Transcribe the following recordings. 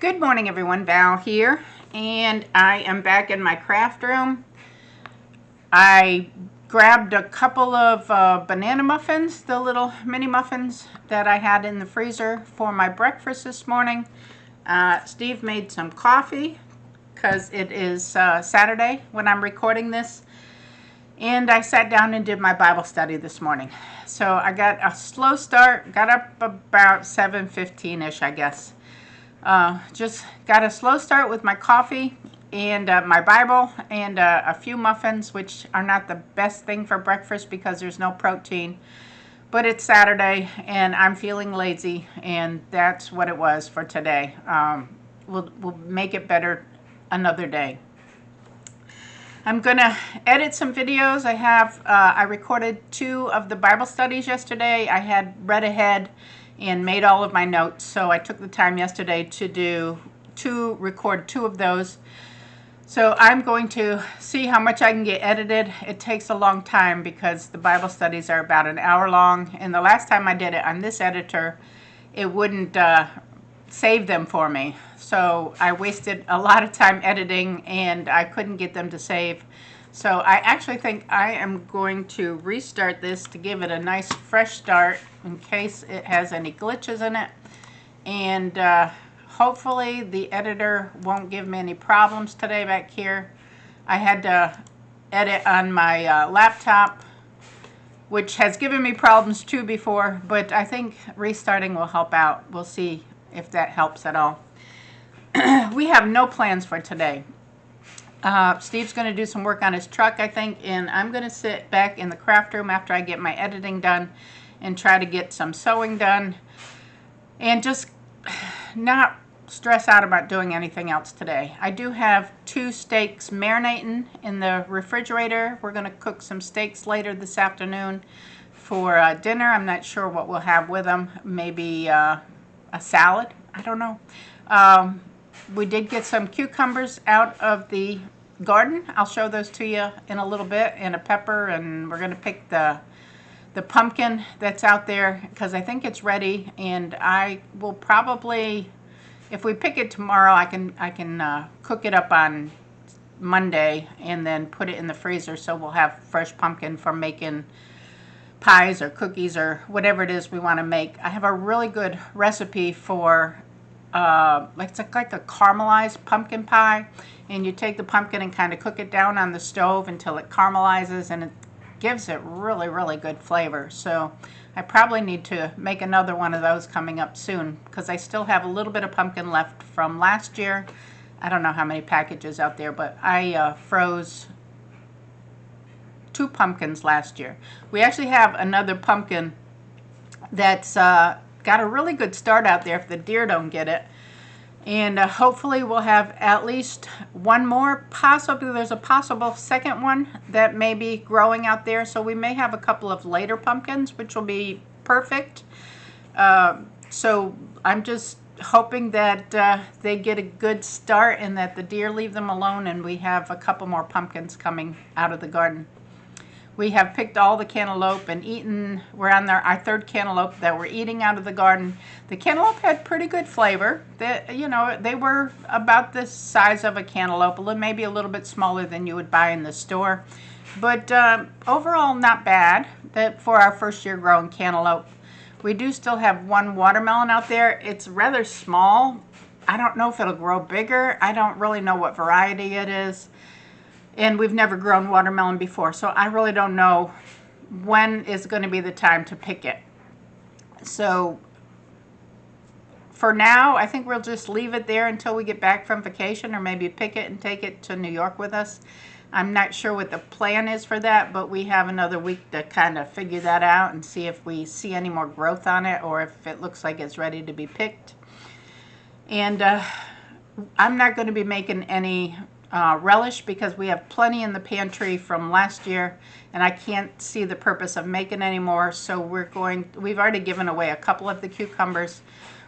Good morning, everyone. Val here, and I am back in my craft room. I grabbed a couple of banana muffins, the little mini muffins that I had in the freezer for my breakfast this morning. Steve made some coffee because it is Saturday when I'm recording this. And I sat down and did my Bible study this morning. So I got a slow start, got up about 7:15-ish, I guess. Just got a slow start with my coffee and my Bible and a few muffins, which are not the best thing for breakfast because there's no protein. But it's Saturday and I'm feeling lazy, and that's what it was for today. We'll make it better another day. I'm gonna edit some videos. I recorded 2 of the Bible studies yesterday. I had read ahead and made all of my notes, so I took the time yesterday to record 2 of those. So I'm going to see how much I can get edited. It takes a long time because the Bible studies are about an hour long, and the last time I did it on this editor, it wouldn't save them for me. So I wasted a lot of time editing and I couldn't get them to save. So I actually think I am going to restart this to give it a nice fresh start in case it has any glitches in it. And hopefully the editor won't give me any problems today back here. I had to edit on my laptop, which has given me problems too before, but I think restarting will help out. We'll see if that helps at all. We have no plans for today. Steve's going to do some work on his truck, I think, and I'm going to sit back in the craft room after I get my editing done and try to get some sewing done and just not stress out about doing anything else today. I do have 2 steaks marinating in the refrigerator. We're going to cook some steaks later this afternoon for dinner. I'm not sure what we'll have with them. Maybe a salad. I don't know. We did get some cucumbers out of the garden. I'll show those to you in a little bit, and a pepper, and we're going to pick the pumpkin that's out there because I think it's ready, and I will probably, if we pick it tomorrow, I can cook it up on Monday and then put it in the freezer, so we'll have fresh pumpkin for making pies or cookies or whatever it is we want to make. I have a really good recipe for it's like a caramelized pumpkin pie, and you take the pumpkin and kind of cook it down on the stove until it caramelizes, and it gives it really, really good flavor. So I probably need to make another one of those coming up soon because I still have a little bit of pumpkin left from last year. I don't know how many packages out there, but I froze 2 pumpkins last year. We actually have another pumpkin that's got a really good start out there if the deer don't get it. And hopefully we'll have at least one more. Possibly there's a possible second one that may be growing out there. So we may have a couple of later pumpkins, which will be perfect. So I'm just hoping that they get a good start and that the deer leave them alone, and we have a couple more pumpkins coming out of the garden. We have picked all the cantaloupe and eaten. We're on our 3rd cantaloupe that we're eating out of the garden. The cantaloupe had pretty good flavor. They were about the size of a cantaloupe, maybe a little bit smaller than you would buy in the store. But overall, not bad for our first year growing cantaloupe. We do still have 1 watermelon out there. It's rather small. I don't know if it'll grow bigger. I don't really know what variety it is. And we've never grown watermelon before, so I really don't know when is going to be the time to pick it. So for now, I think we'll just leave it there until we get back from vacation, or maybe pick it and take it to New York with us. I'm not sure what the plan is for that, but we have another week to kind of figure that out and see if we see any more growth on it or if it looks like it's ready to be picked. And I'm not going to be making any relish because we have plenty in the pantry from last year, and I can't see the purpose of making any more. So we've already given away a couple of the cucumbers.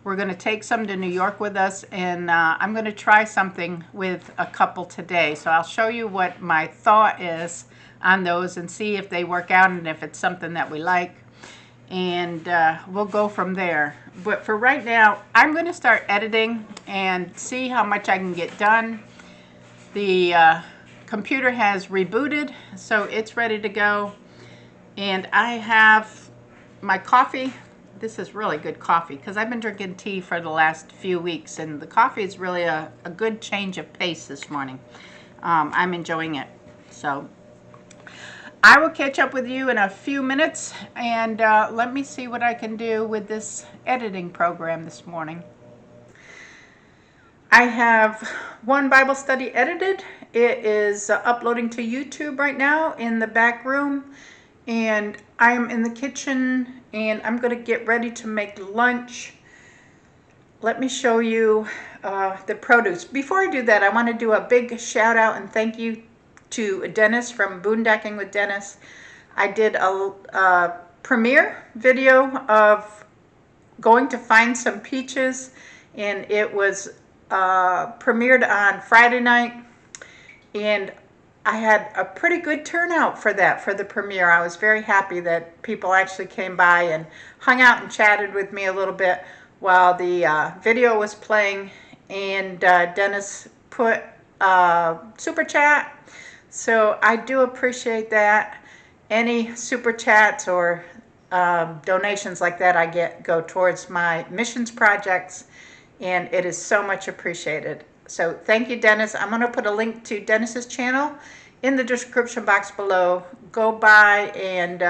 We're going to take some to New York with us, and I'm going to try something with a couple today. So I'll show you what my thought is on those and see if they work out and if it's something that we like. and we'll go from there. But for right now, I'm going to start editing and see how much I can get done. The computer has rebooted, so it's ready to go. And I have my coffee. This is really good coffee because I've been drinking tea for the last few weeks, and the coffee is really a good change of pace this morning. I'm enjoying it. So I will catch up with you in a few minutes, and let me see what I can do with this editing program this morning. I have one Bible study edited. It is uploading to YouTube right now in the back room, and I'm in the kitchen and I'm going to get ready to make lunch. Let me show you the produce. Before I do that, I want to do a big shout out and thank you to Dennis from Boondocking with Dennis. I did a premiere video of going to find some peaches, and it was premiered on Friday night, and I had a pretty good turnout for that, for the premiere. I was very happy that people actually came by and hung out and chatted with me a little bit while the video was playing, and Dennis put super chat. So I do appreciate that. Any super chats or donations like that I get go towards my missions projects, and it is so much appreciated. So thank you, Dennis. I'm going to put a link to Dennis's channel in the description box below. Go by and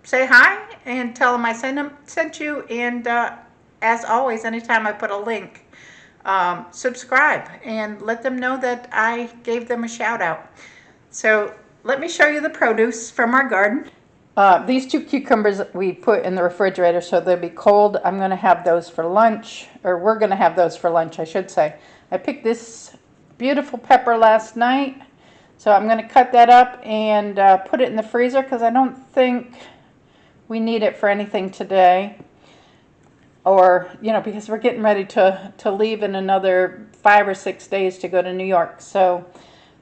say hi and tell him I sent you. And as always, anytime I put a link, subscribe and let them know that I gave them a shout out. So let me show you the produce from our garden. These 2 cucumbers we put in the refrigerator so they'll be cold. I'm going to have those for lunch, or we're going to have those for lunch, I should say. I picked this beautiful pepper last night, so I'm going to cut that up and put it in the freezer because I don't think we need it for anything today. Or, you know, because we're getting ready to leave in another 5 or 6 days to go to New York. So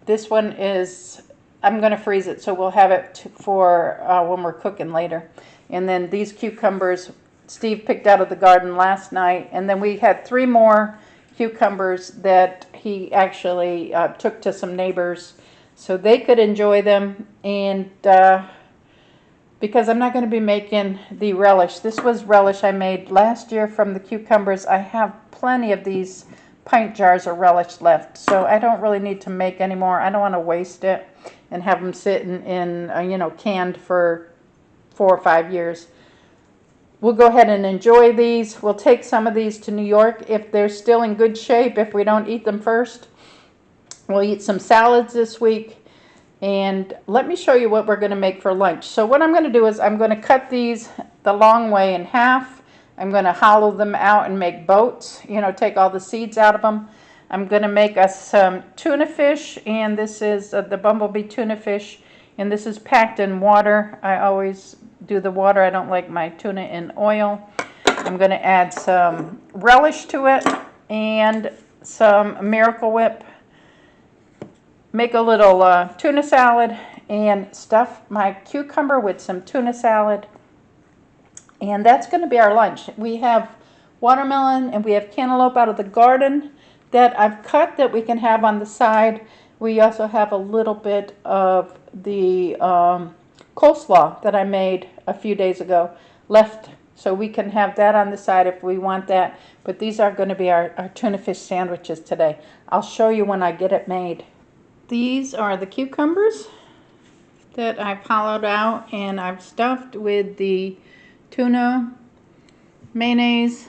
this one is, I'm going to freeze it, so we'll have it for when we're cooking later. And then these cucumbers Steve picked out of the garden last night. And then we had 3 more cucumbers that he actually took to some neighbors so they could enjoy them. And because I'm not going to be making the relish. This was relish I made last year from the cucumbers. I have plenty of these pint jars of relish left, so I don't really need to make any more. I don't want to waste it and have them sitting in, you know, canned for 4 or 5 years. We'll go ahead and enjoy these. We'll take some of these to New York if they're still in good shape, if we don't eat them first. We'll eat some salads this week. And let me show you what we're going to make for lunch. So what I'm going to do is I'm going to cut these the long way in half. I'm going to hollow them out and make boats, you know, take all the seeds out of them. I'm going to make us some tuna fish, and this is the bumblebee tuna fish, and this is packed in water. I always do the water. I don't like my tuna in oil. I'm going to add some relish to it and some Miracle Whip. Make a little tuna salad and stuff my cucumber with some tuna salad. And that's going to be our lunch. We have watermelon and we have cantaloupe out of the garden that I've cut that we can have on the side. We also have a little bit of the coleslaw that I made a few days ago left, so we can have that on the side if we want that. But these are going to be our tuna fish sandwiches today. I'll show you when I get it made. These are the cucumbers that I've hollowed out and I've stuffed with the tuna, mayonnaise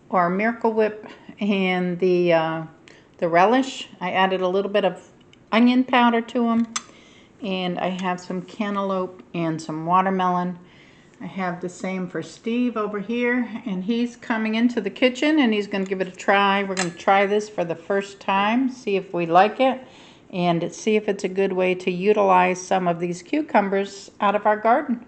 or Miracle Whip, and the relish. I added a little bit of onion powder to them, and I have some cantaloupe and some watermelon. I have the same for Steve over here, and he's coming into the kitchen and he's going to give it a try. We're going to try this for the first time, see if we like it, and see if it's a good way to utilize some of these cucumbers out of our garden.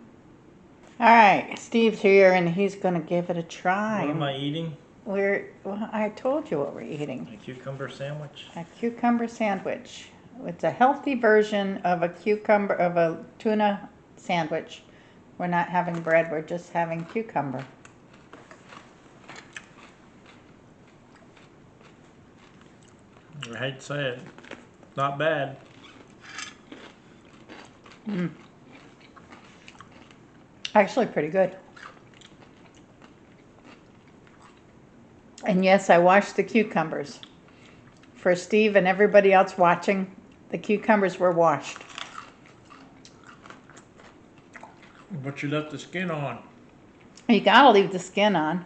All right, Steve's here and he's going to give it a try. What am I eating? Well, I told you what we're eating. A cucumber sandwich. A cucumber sandwich. It's a healthy version of a tuna sandwich We're not having bread, we're just having cucumber. I hate to say it, not bad. Actually pretty good. And yes, I washed the cucumbers. For Steve and everybody else watching, the cucumbers were washed. But you left the skin on. You gotta leave the skin on.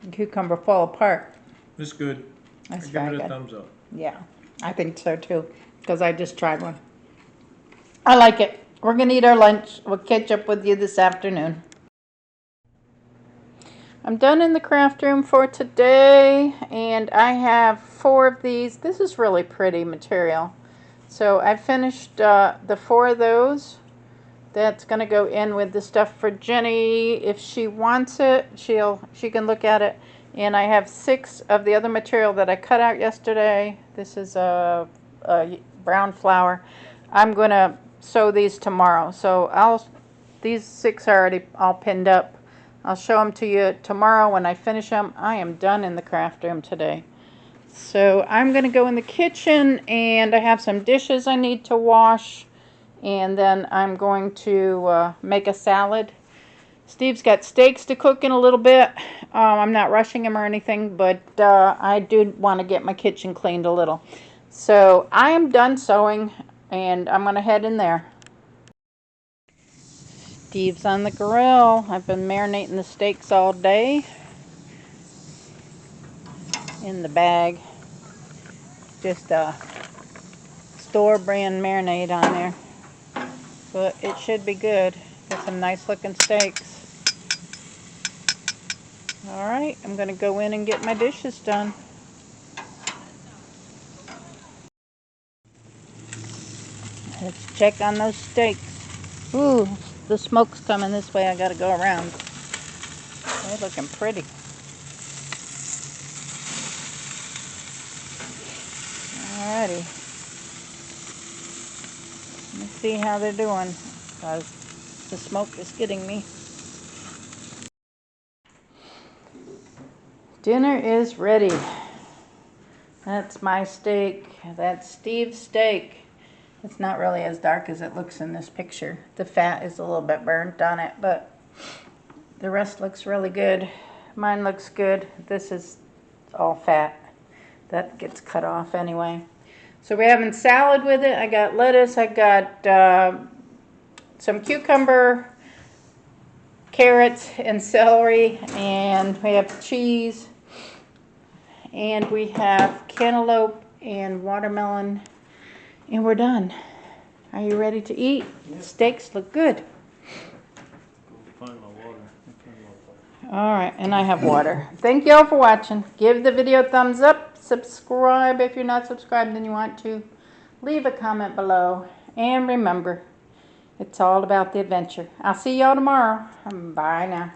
The cucumber fall apart. It's good. That's I give very it a good. thumbs up. Yeah, I think so too, because I just tried one. I like it. We're gonna eat our lunch. We'll catch up with you this afternoon. I'm done in the craft room for today, and I have 4 of these. This is really pretty material. So I finished the 4 of those. That's gonna go in with the stuff for Jenny. If she wants it, she can look at it. And I have 6 of the other material that I cut out yesterday. This is a brown flour. I'm gonna sew these tomorrow. So these 6 are already all pinned up. I'll show them to you tomorrow when I finish them. I am done in the craft room today. So I'm going to go in the kitchen, and I have some dishes I need to wash. And then I'm going to make a salad. Steve's got steaks to cook in a little bit. I'm not rushing him or anything, but I do want to get my kitchen cleaned a little. So I am done sewing, and I'm going to head in there. Steve's on the grill. I've been marinating the steaks all day in the bag. Just a store brand marinade on there. But it should be good. Got some nice looking steaks. Alright, I'm going to go in and get my dishes done. Let's check on those steaks. Ooh, the smoke's coming this way. I got to go around. They're looking pretty. Alrighty. Let's see how they're doing, because the smoke is getting me. Dinner is ready. That's my steak. That's Steve's steak. It's not really as dark as it looks in this picture. The fat is a little bit burnt on it, but the rest looks really good. Mine looks good. This is all fat. That gets cut off anyway. So we're having salad with it. I got lettuce. I got some cucumber, carrots, and celery. And we have cheese. And we have cantaloupe and watermelon. And we're done. Are you ready to eat? Yeah. Steaks look good. Go find my water. Alright, and I have water. Thank you all for watching. Give the video a thumbs up. Subscribe if you're not subscribed and you want to. Leave a comment below. And remember, it's all about the adventure. I'll see y'all tomorrow. Bye now.